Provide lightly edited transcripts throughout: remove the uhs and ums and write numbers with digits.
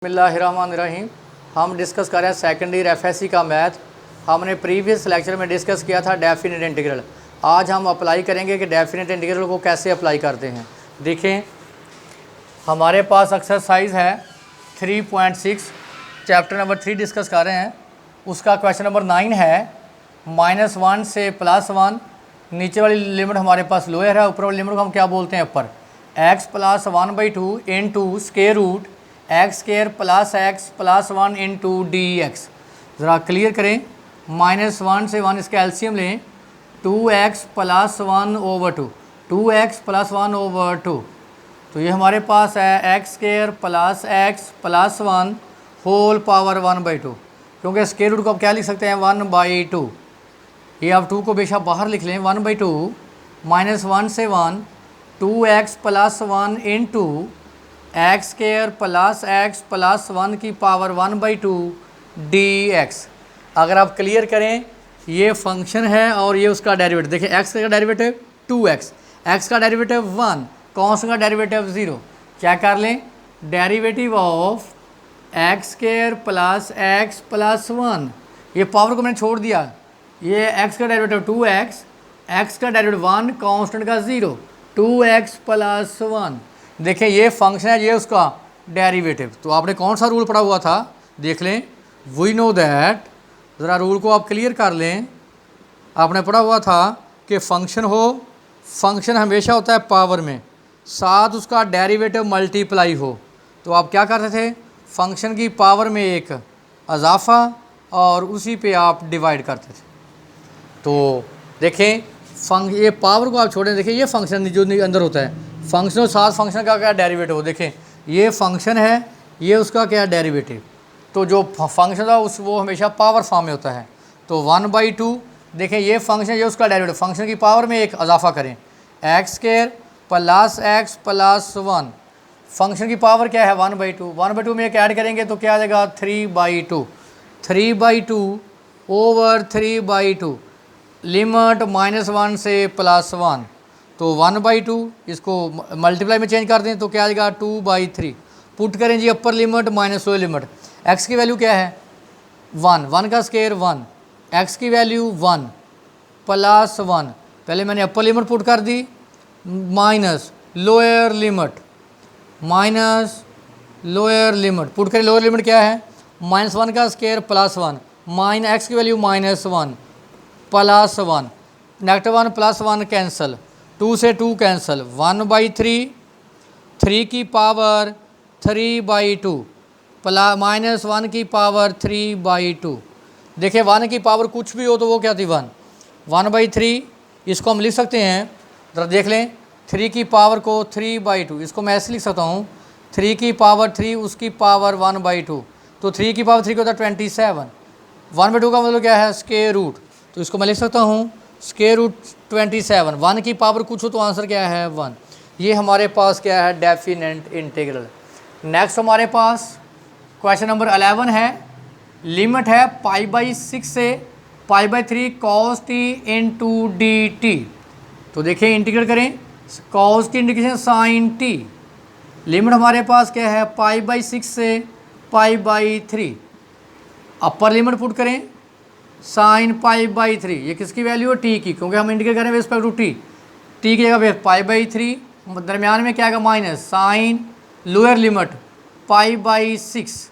बिस्मिल्लाहिर्रहमानिर्रहीम। हम डिस्कस कर रहे हैं सेकेंड ईयर एफएससी का मैथ। हमने प्रीवियस लेक्चर में डिस्कस किया था डेफिनेट इंटीग्रल। आज हम अप्लाई करेंगे कि डेफिनेट इंटीग्रल को कैसे अप्लाई करते हैं। देखें, हमारे पास एक्सरसाइज है 3.6, चैप्टर नंबर 3 डिस्कस कर रहे हैं। उसका क्वेश्चन नंबर 9 है -1 से +1। नीचे वाली लिमिट हमारे पास लोअर है, ऊपर वाली लिमिट को हम क्या बोलते हैं अपर। x + 1/2 into square root x² + x + 1 into dx। ज़रा क्लियर करें। -1 से 1 इसका एलसीएम लें, 2x + 1/2, 2x + 1/2। तो ये हमारे पास है x² + x + 1 होल पावर 1/2। क्योंकि स्क्वायर रूट को आप क्या लिख सकते हैं 1/2। ये आप 2 को बेशक बाहर लिख लें 1/2। -1 से 1 2x + 1 इंटू x² + x + 1 की पावर 1/2 dx। अगर आप क्लियर करें, ये फंक्शन है और ये उसका डेरिवेटिव। देखिए x का डेरिवेटिव 2x, x का डेरिवेटिव 1, कॉन्स्टेंट का डेरिवेटिव 0। क्या कर लें, डेरिवेटिव ऑफ x² + x + 1। ये पावर को मैंने छोड़ दिया। ये x का डेरिवेटिव 2x, x का डेरिवेटिव 1, कॉन्स्टेंट का 0, 2x + 1। देखें ये फंक्शन है, ये उसका डेरिवेटिव। तो आपने कौन सा रूल पढ़ा हुआ था देख लें। वी नो दैट, ज़रा रूल को आप क्लियर कर लें। आपने पढ़ा हुआ था कि फंक्शन हो, फंक्शन हमेशा होता है पावर में, साथ उसका डेरिवेटिव मल्टीप्लाई हो। तो आप क्या करते थे, फंक्शन की पावर में एक इजाफा और उसी पे आप डिवाइड करते थे। तो देखें ये पावर को आप छोड़ें। देखिए ये फंक्शन जो अंदर होता है, फंक्शन और साथ फंक्शन का क्या डेरिवेटिव हो। देखें ये फंक्शन है, ये उसका क्या डेरिवेटिव। तो जो फंक्शन था वो हमेशा पावर फॉर्म में होता है। तो 1/2। देखें ये फंक्शन, ये उसका डेरिवेटिव, फंक्शन की पावर में एक इजाफा करें x² + x + 1। फंक्शन की पावर क्या है 1/2। 1/2 में एक ऐड करेंगे तो क्या आ जाएगा 3/2। 3/2 ओवर 3/2 लिमिट -1 से +1। तो 1/2 इसको मल्टीप्लाई में चेंज कर दें तो क्या आ जाएगा 2/3। पुट करें जी upper limit minus lower limit. x की वैल्यू क्या है 1, 1 का स्क्वायर 1, x की वैल्यू 1 + 1। पहले मैंने अपर लिमिट पुट कर दी, minus lower limit, minus lower limit put करें। लोअर लिमिट क्या है -1 का स्क्वायर +1, x की वैल्यू -1 +1, -1 +1 कैंसिल, 2 से 2 कैंसिल, 1/3, 3 की पावर 3/2 -1 की पावर 3/2। देखिए 1 की पावर कुछ भी हो तो वो क्या थी 1, 1/3। इसको हम लिख सकते हैं, जरा देख लें, 3 की पावर को 3/2, इसको मैं ऐसे लिख सकता हूँ 3 की पावर 3 उसकी पावर 1/2। तो 3 की पावर 3 को होता है 27। 1/2 का मतलब क्या है स्क्वायर रूट। तो इसको मैं लिख सकता हूँ स्क्वायर रूट 27। 1 की पावर कुछ हो तो आंसर क्या है 1। ये हमारे पास क्या है डेफिनेट इंटीग्रल। नेक्स्ट हमारे पास क्वेश्चन नंबर 11 है। लिमिट है π/6 से π/3 cos t इंटू dt। तो देखिए इंटीग्रेट करें, cos की इंटीग्रेशन sin t। लिमिट हमारे पास क्या है π/6 से π/3। अपर लिमिट पुट करें sin π/3। ये किसकी वैल्यू है t की, क्योंकि हम इंडिकेट करें रिस्पेक्ट टू t की जगह पे π/3। दरमियान में क्या आएगा माइनस साइन लोअर लिमिट π/6।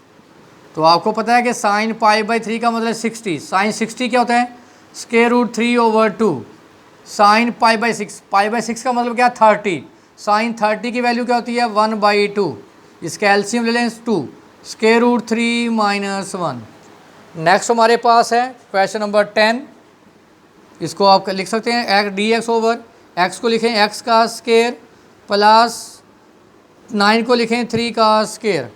तो आपको पता है कि साइन π/3 का मतलब 60। साइन 60 क्या होता है स्क्वायर रूट 3/2 साइन π/6। π/6 का मतलब क्या 30। साइन 30 की वैल्यू क्या होती है 1/2। इसका एलसीएम ले लें 2, स्क्वायर रूट 3 - 1। नेक्स्ट हमारे पास है क्वेश्चन नंबर 10। इसको आप लिख सकते हैं dx ओवर x को लिखें x का स्क्वायर प्लस 9 को लिखें 3 का स्क्वायर।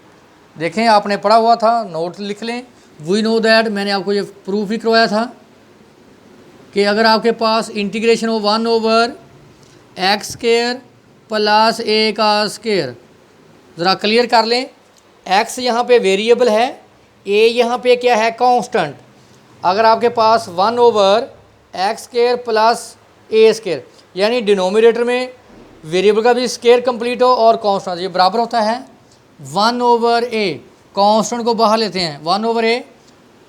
देखें आपने पढ़ा हुआ था, नोट लिख लें। वी नो दैट, मैंने आपको ये प्रूफ ही करवाया था कि अगर आपके पास इंटीग्रेशन हो 1/x² + a का स्क्वायर। ज़रा क्लियर कर लें, x यहाँ पे वेरिएबल है, a यहाँ पे क्या है कांस्टेंट। अगर आपके पास 1/x² + a², यानी डिनोमिनेटर में वेरिएबल का भी स्क्वायर कंप्लीट हो और कांस्टेंट, ये बराबर होता है 1/a। कांस्टेंट को बाहर लेते हैं, 1/a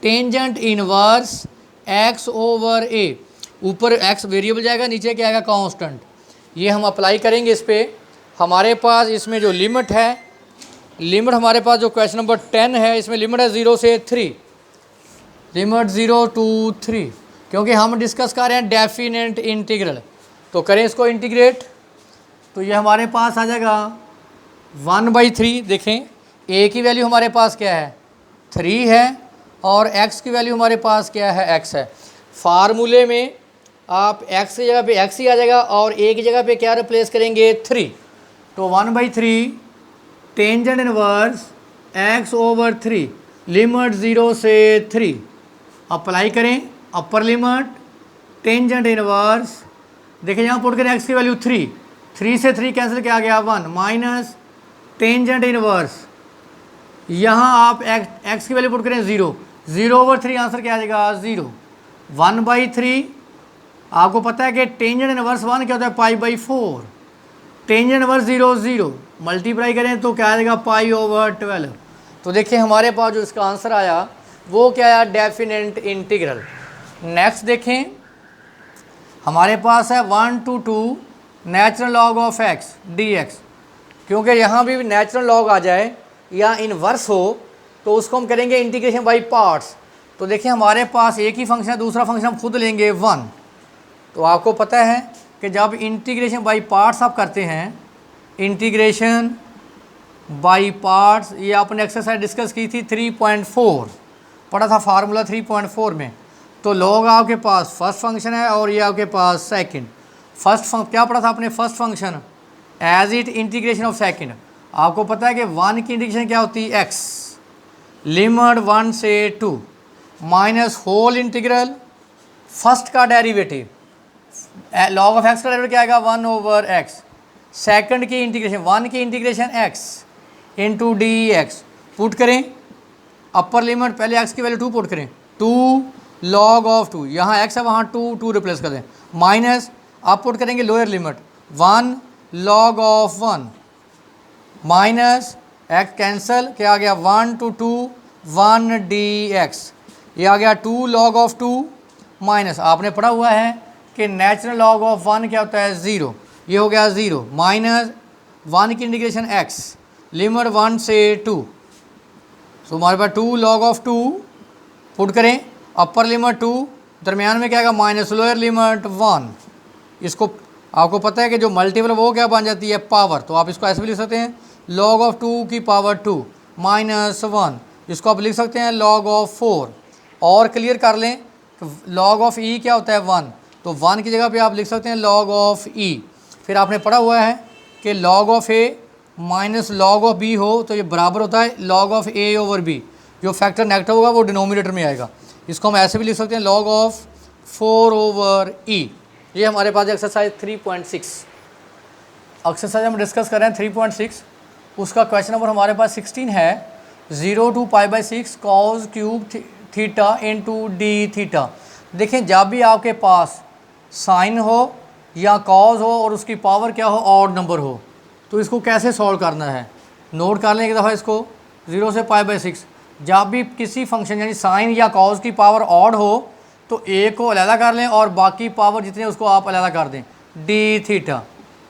टेंजेंट इनवर्स x/a, ऊपर x वेरिएबल जाएगा, नीचे क्या आएगा कांस्टेंट। ये हम अप्लाई करेंगे इस पर। हमारे पास इसमें जो लिमिट है, लिमिट हमारे पास जो क्वेश्चन नंबर 10 है, इसमें लिमिट है 0 से 3, लिमिट 0 to 3, क्योंकि हम डिस्कस कर रहे हैं डेफिनेट इंटीग्रल। तो करें इसको इंटीग्रेट, तो ये हमारे पास आ जाएगा 1/3। देखें a की वैल्यू हमारे पास क्या है 3 है, और x की वैल्यू हमारे पास क्या है x है। फार्मूले में आप x की जगह पे x ही आ जाएगा, और a की जगह पे क्या रिप्लेस करेंगे 3। तो 1/3 टेंजेंट इनवर्स x/3 लिमिट 0 से 3 अप्लाई करें। अपर लिमिट टेंजेंट इनवर्स, देखिए यहाँ पुट करें x की वैल्यू 3 से 3 कैंसिल क्या आ गया 1 माइनस टेंजेंट इनवर्स, यहाँ आप x की वैल्यू पुट करें 0/3 आंसर क्या आ जाएगा 0। 1/3 आपको पता है कि टेंजेंट इनवर्स 1 क्या होता है π/4, टेंजेंट इनवर्स 0 मल्टीप्लाई करें तो क्या आ जाएगा π/12। तो देखिए हमारे पास जो इसका आंसर आया वो क्या आया डेफिनेट इंटीग्रल। नेक्स्ट देखें, हमारे पास है 1 to 2 natural log of x dx, क्योंकि यहाँ भी नेचुरल लॉग आ जाए या इनवर्स हो तो उसको हम करेंगे इंटीग्रेशन बाय पार्ट्स। तो देखिए हमारे पास एक ही फंक्शन है, दूसरा फंक्शन हम खुद लेंगे 1। तो आपको पता है कि जब इंटीग्रेशन बाय पार्ट्स आप करते हैं, इंटीग्रेशन बाय पार्ट्स, ये आपने एक्सरसाइज डिस्कस की थी 3.4 पढ़ा था फार्मूला 3.4 में। तो लॉग आपके पास फर्स्ट फंक्शन है और ये आपके पास सेकंड। क्या पढ़ा था आपने first function as it integration of second. आपको पता है कि 1 की इंटीग्रेशन क्या होती है x, लिमिट 1 से 2 माइनस होल इंटीग्रल फर्स्ट का डेरिवेटिव, लॉग ऑफ x का डेरिवेटिव क्या आएगा 1/x, सेकंड की इंटीग्रेशन 1 की integration x into dx। Put करें अपर लिमिट, पहले x की वैल्यू 2 पुट करें, 2 लॉग ऑफ 2, यहाँ x है वहाँ 2 रिप्लेस कर दें, माइनस आप पुट करेंगे lower limit 1 log of 1 minus x cancel क्या आ गया 1 to 2 1 dx, ये आ गया 2 लॉग ऑफ 2 माइनस आपने पढ़ा हुआ है कि नेचुरल लॉग ऑफ 1 क्या होता है 0, ये हो गया 0 माइनस 1 की इंटीग्रेशन x लिमिट 1 से 2। सो हमारे पास 2 लॉग ऑफ 2 पुट करें अपर लिमिट 2, दरमियान में क्या आएगा माइनस लोअर लिमिट 1। इसको आपको पता है कि जो मल्टीपल वो क्या बन जाती है पावर, तो आप इसको ऐसे भी लिख सकते हैं लॉग ऑफ 2 की पावर 2 माइनस 1, इसको आप लिख सकते हैं लॉग ऑफ 4। और क्लियर कर लें लॉग ऑफ ई क्या होता है 1, तो 1 की जगह पे आप लिख सकते हैं लॉग ऑफ ई। फिर आपने पढ़ा हुआ है कि log of a minus log of b हो तो ये बराबर होता है लॉग ऑफ a/b, जो फैक्टर नेगेटिव होगा वो डिनोमिनेटर में आएगा। इसको हम ऐसे भी लिख सकते हैं log ऑफ 4/e। ये हमारे पास एक्सरसाइज 3.6 एक्सरसाइज हम डिस्कस कर रहे हैं 3.6, उसका क्वेश्चन नंबर हमारे पास 16 है 0 to π/6 cos cube theta into D theta. देखें जब भी आपके पास साइन हो या कॉज हो और उसकी पावर क्या हो ऑड नंबर हो, तो इसको कैसे सॉल्व करना है नोट कर लें एक दफ़ा इसको 0 से π/6। जब भी किसी फंक्शन यानी साइन या कॉज की पावर ऑड हो तो ए को अलहदा कर लें और बाकी पावर जितने उसको आप अलहदा कर दें डी थीटा,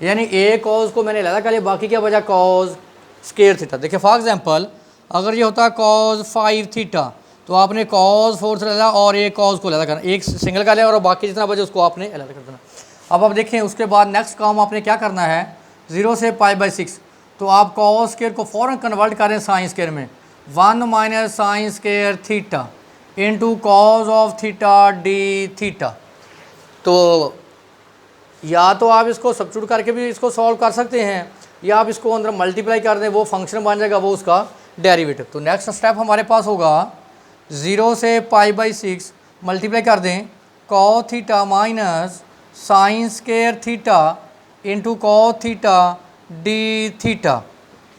यानी ए कॉज को मैंने अलहदा कर लिया, बाकी क्या बचा कॉज स्केयर थीटा। देखिए फॉर एग्जांपल अगर ये होता कॉज 5 थीटा तो आपने कॉज 4 से अलहदा और ए कॉज को अलहदा करना, एक सिंगल कर लिया और बाकी जितना बचे उसको आपने अलहदा कर देना। अब आप देखें उसके बाद नेक्स्ट काम आपने क्या करना है 0 से π/6, तो आप कॉस स्केयर को फ़ौरन कन्वर्ट करें साइन स्केयर में 1 minus sign square theta into cos of theta d theta. तो या तो आप इसको सब्स्टिट्यूट करके भी इसको सॉल्व कर सकते हैं या आप इसको अंदर मल्टीप्लाई कर दें, वो फंक्शन बन जाएगा वो उसका डेरिवेटिव। तो नेक्स्ट स्टेप हमारे पास होगा 0 से π/6 मल्टीप्लाई कर दें cos theta minus sign square theta into cos theta d theta.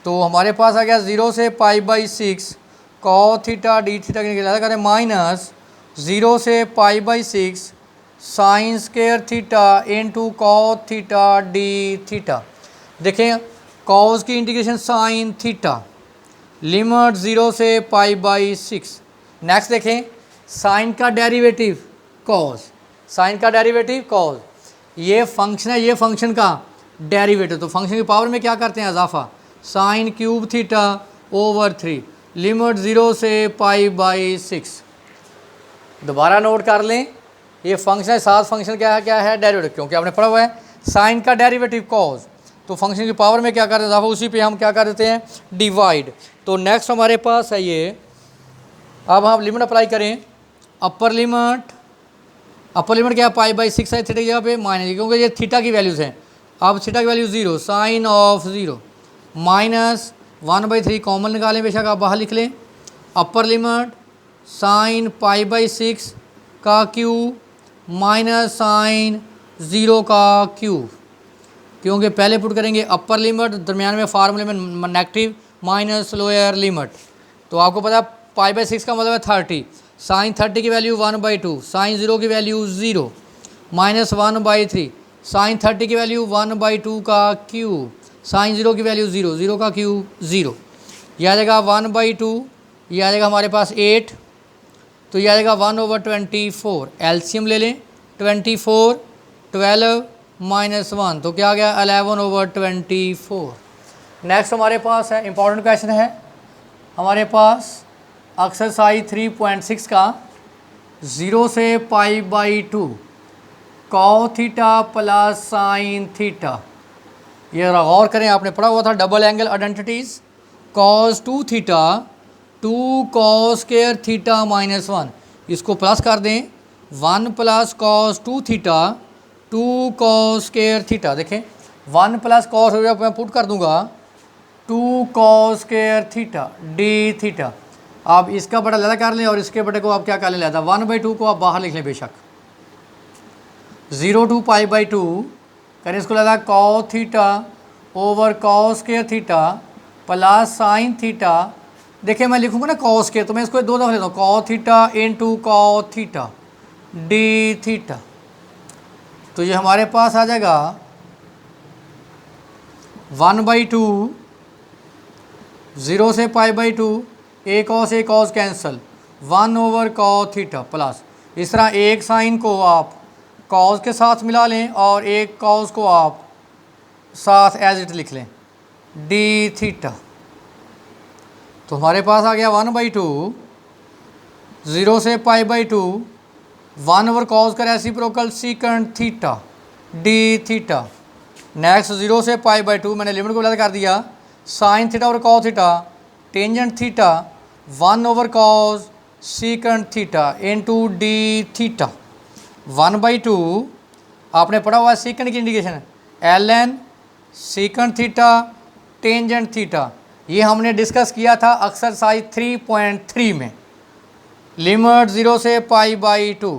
तो हमारे पास आ गया 0 से π/6 कॉस थीटा डी थीटा के अलग करें माइनस 0 से π/6 sine square theta into cos theta d theta. देखें कॉस की इंटीग्रेशन साइन थीटा लिमिट 0 से π/6। नेक्स्ट देखें साइन का डेरिवेटिव कॉस, साइन का डेरिवेटिव कॉस, ये फंक्शन है, ये फंक्शन का डेरिवेटिव, तो फंक्शन की पावर में क्या करते हैं इजाफा, sine cube theta over 3, limit 0 से π/6। दोबारा नोट कर लें, ये फंक्शन है, साथ फंक्शन क्या है डेरिवेटिव, क्योंकि आपने पढ़ा हुआ है साइन का डेरिवेटिव कॉस, तो फंक्शन की पावर में क्या करते हैं इजाफा, उसी पे हम क्या कर देते हैं डिवाइड। तो नेक्स्ट हमारे पास है ये, अब हम लिमिट अप्लाई करें, अपर लिमिट क्या है π/6 है, थीटा की जगह पे माइनस, क्योंकि ये थीटा की वैल्यूज़ हैं। अब थीटा की value 0, sine of 0 minus 1/3 common निकालें, बेशक आप बाहर लिख लें, अपर लिमिट साइन π/6 का क्यूब माइनस साइन 0 का क्यूब, क्योंकि पहले पुट करेंगे अपर लिमिट, दरमियान में फार्मूले में नेगेटिव माइनस लोअर लिमिट, तो आपको पता है π/6 का मतलब है 30, साइन 30 की वैल्यू 1/2, साइन 0 की वैल्यू 0 माइनस 1/3, साइन 30 की वैल्यू 1/2 का क्यूब, साइन 0 की वैल्यू 0, 0 का क्यूब 0, यह आ जाएगा 1/2, यह आ जाएगा हमारे पास 8, तो यह आ जाएगा 1/24। एलसीएम ले लें, 24 12 माइनस 1, तो क्या आ गया 11/24। नेक्स्ट हमारे पास है इंपॉर्टेंट क्वेश्चन है हमारे पास एक्सरसाइज 3.6 का 0 से π/2 cos theta plus sine theta. ये गौर करें, आपने पढ़ा हुआ था double angle identities, cos 2 theta 2 cos square theta minus 1, इसको प्लस कर दें, 1 plus cos 2 theta 2 cos square theta. देखें 1 प्लस कॉस हो गया, मैं पुट कर दूंगा 2 cos square theta d theta. आप इसका बड़ा लहदा कर लें और इसके बड़े को आप क्या कर लें लहदा, 1/2 को आप बाहर लिख लें बेशक, 0 to π/2 करें इसको लहदा cos theta over cos square theta plus sine theta. देखिए मैं लिखूंगा ना कॉस के, तो मैं इसको 2 दफ़ा लेता हूँ, cos theta into cos theta d theta, तो ये हमारे पास आ जाएगा 1/2, 0 से π/2, ए cos cancel, 1/cos theta plus, इस तरह एक साइन को आप कॉस के साथ मिला लें और एक कॉस को आप साथ एज इट लिख लें डी थीटा। तो हमारे पास आ गया 1/2, 0 से π/2, 1/cos का reciprocal secant theta d theta. Next 0 से π/2 मैंने लिमिट को अलग कर दिया, साइन थीटा और cos theta tangent theta 1/cos secant theta into D theta. 1/2 आपने पढ़ा हुआ है सीकंड की indication ln secant theta tangent theta, ये हमने डिस्कस किया था एक्सरसाइज 3.3 में। लिमिट 0 से π/2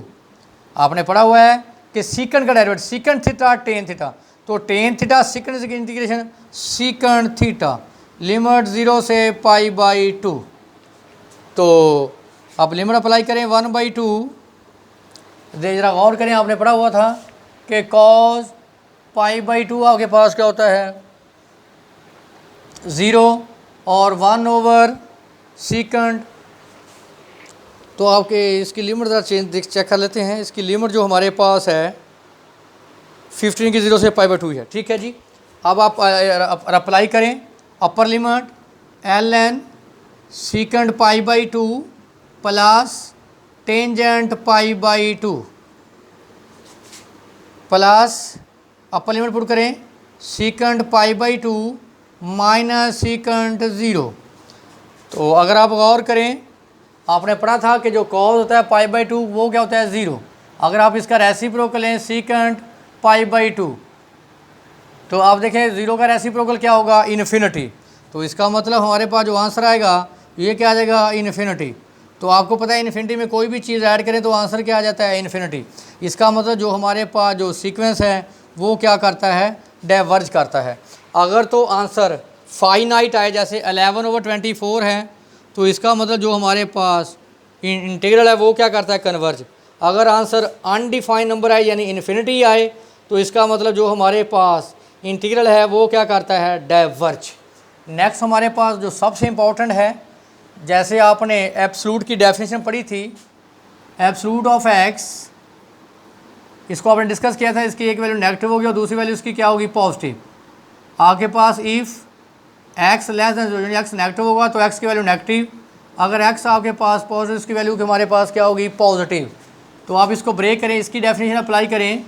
आपने पढ़ा हुआ है कि सीकंड का derivative secant theta tan theta, तो टेन थीटा सीकंड की इंटीग्रेशन सीकंड थीटा, लिमिट 0 से π/2। तो अब लिमिट अप्लाई करें 1/2, जरा गौर करें, आपने पढ़ा हुआ था कि कॉस π/2 आपके पास क्या होता है 0 और 1 सीकंड। तो आपके इसकी लिमिट ज़रा चेक कर लेते हैं, इसकी लिमिट जो हमारे पास है 15 की 0 से π/2 है, ठीक है जी। अब आप अप्लाई करें, upper limit ln secant π/2 plus tangent π/2 plus upper limit put करें सीकंड π/2 माइनस सीकंड 0। तो अगर आप गौर करें, आपने पढ़ा था कि जो कॉस होता है π/2 वो क्या होता है 0, अगर आप इसका रेसिप्रोकल लें सीकंड π/2 तो आप देखें 0 का रेसिप्रोकल क्या होगा इन्फिनिटी, तो इसका मतलब हमारे पास जो आंसर आएगा ये क्या आ जाएगा इन्फिनिटी। तो आपको पता है इन्फिनिटी में कोई भी चीज़ ऐड करें तो आंसर क्या आ जाता है इन्फिनिटी। इसका मतलब जो हमारे पास जो सीक्वेंस है वो क्या करता है डाइवर्ज करता है। अगर तो आंसर फाइनाइट आए जैसे 11/24 है तो इसका मतलब जो हमारे पास इंटीग्रल है वो क्या करता है कन्वर्ज। अगर आंसर अनडिफाइंड नंबर आए यानी इन्फिनिटी आए तो इसका मतलब जो हमारे पास इंटीग्रल है वो क्या करता है डाइवर्ज। नेक्स्ट हमारे पास जो सबसे इम्पोर्टेंट है, जैसे आपने एब्सोल्यूट की डेफिनेशन पढ़ी थी, एब्सोल्यूट ऑफ एक्स, इसको आपने डिस्कस किया था, इसकी एक वैल्यू नेगेटिव होगी और दूसरी वैल्यू इसकी क्या होगी, पॉजिटिव। आपके पास if x less than x negative होगा तो एक्स की वैल्यू नेगेटिव, अगर एक्स आपके पास पॉजिटिव, इसकी वैल्यू हमारे पास क्या होगी, पॉजिटिव। तो आप इसको ब्रेक करें, इसकी डेफिनेशन अप्लाई करें,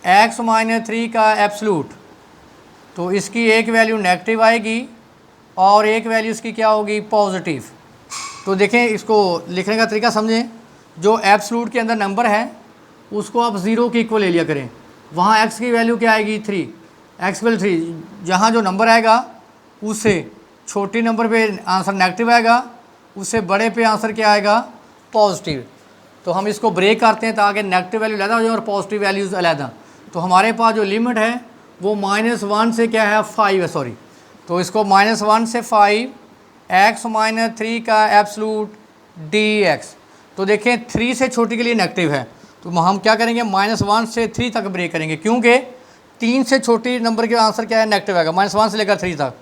एक्स माइनस 3 का एब्सोल्यूट, तो इसकी एक वैल्यू नेगेटिव आएगी और एक वैल्यू इसकी क्या होगी, पॉजिटिव। तो देखें, इसको लिखने का तरीका समझें, जो एब्सोल्यूट के अंदर नंबर है उसको आप 0 के इक्वल ले लिया करें, वहाँ x की वैल्यू क्या आएगी, 3, एक्स वैल्यू 3, जहाँ जो नंबर आएगा उससे छोटी नंबर पे आंसर नेगेटिव आएगा, उससे बड़े पे आंसर क्या आएगा, पॉजिटिव। तो हम इसको ब्रेक करते हैं ताकि नेगेटिव वैल्यू अलग हो जाए और पॉजिटिव वैल्यूज़ अलग। तो हमारे पास जो लिमिट है वो -1 से क्या है, 5 है, सॉरी। तो इसको -1 से 5 एक्स माइनस 3 का एब्सोल्यूट dx। तो देखें 3 से छोटी के लिए नेगेटिव है, तो हम क्या करेंगे, -1 से 3 तक ब्रेक करेंगे, क्योंकि 3 से छोटी नंबर के आंसर क्या है, नेगेटिव आएगा, -1 से लेकर 3 तक।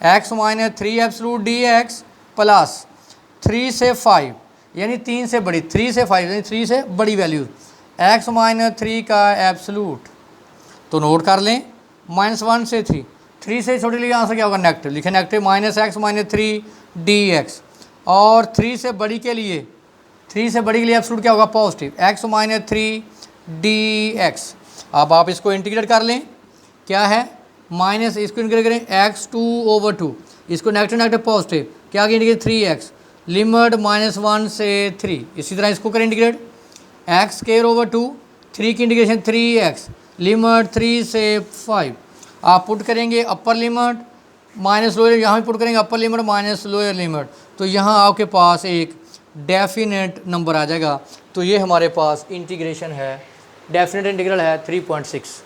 X minus 3 absolute dx plus 3 से 5 यानी 3 से बड़ी, 3 से 5 यानी 3 से बड़ी वैल्यू, एक्स माइनस 3 का एब्सोल्यूट। तो नोट कर लें, -1 से 3 से छोटे लिए आंसर क्या होगा, नेगेटिव। लिखे negative minus x minus 3 dx, और 3 से बड़ी के लिए एब्सोल्यूट क्या होगा, पॉजिटिव, एक्स माइनस 3 dx। अब आप इसको इंटीग्रेट कर लें, क्या है, माइनस, इसको इंटीग्रेट करें x2/2, इसको नेगेटिव पॉजिटिव, क्या इंटीग्रेट 3x, लिमिट -1 से 3। इसी तरह इसको करें इंटीग्रेट, x²/2, 3 की इंटीग्रेशन 3x, लिमिट 3 से 5। आप पुट करेंगे अपर लिमिट माइनस लोअर, यहाँ भी पुट करेंगे अपर लिमिट माइनस लोअर लिमिट, तो यहाँ आपके पास एक डेफिनेट नंबर आ जाएगा। तो ये हमारे पास इंटीग्रेशन है, डेफिनेट इंटीग्रल है 3.6।